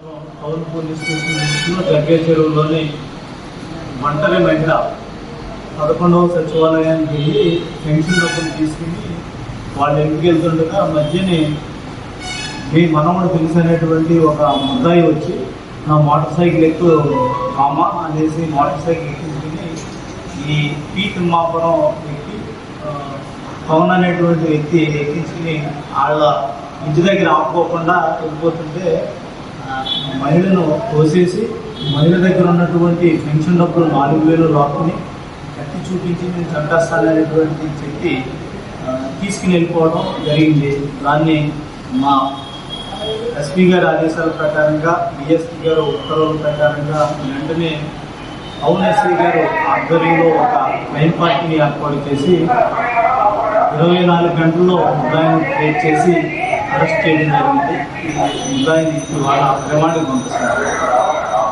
Town police station జగ్గే చెరువులోని ఒంటరి మహిళ 11వ సచివాలయానికి వెళ్ళి పెన్షన్ డబ్బులు తీసుకుని వాళ్ళు ఇంటికి వెళ్తుండగా మధ్యనే మీ మనవడు తెలుసు అనేటువంటి ఒక ముద్దాయి వచ్చి నా మోటార్ సైకిల్ ఎక్కువ మామ అనేసి మోటార్ సైకిల్ ఎక్కించుకుని ఈ పీ తిమ్మాపురం ఎక్కి పవన్ అనేటువంటి వ్యక్తి ఎక్కించుకుని వాళ్ళ ఇంటి దగ్గర ఆపుకోకుండా వెళ్ళిపోతుంటే మహిళను తోసేసి మహిళ దగ్గర ఉన్నటువంటి పెన్షన్ డబ్బులు 4,000 లాక్కుని కత్తి చూపించి నేను చంపేస్తాననేటువంటి చెప్పి తీసుకుని వెళ్ళిపోవడం జరిగింది. దాన్ని మా ఎస్పీ గారి ఆదేశాల ప్రకారంగా డిఎస్పీ గారు ఉత్తర్వుల ప్రకారంగా వెంటనే టౌన్ ఎస్పీ గారు ఆధ్వర్యంలో ఒక క్రైమ్ పార్టీని ఏర్పాటు చేసి 24 గంటల్లో ముద్దాయిని ట్రేట్ చేసి అరెస్ట్ చేయడం జరిగింది. ముద్దాయిని వాళ్ళ రిమాండ్కి పంపిస్తారు.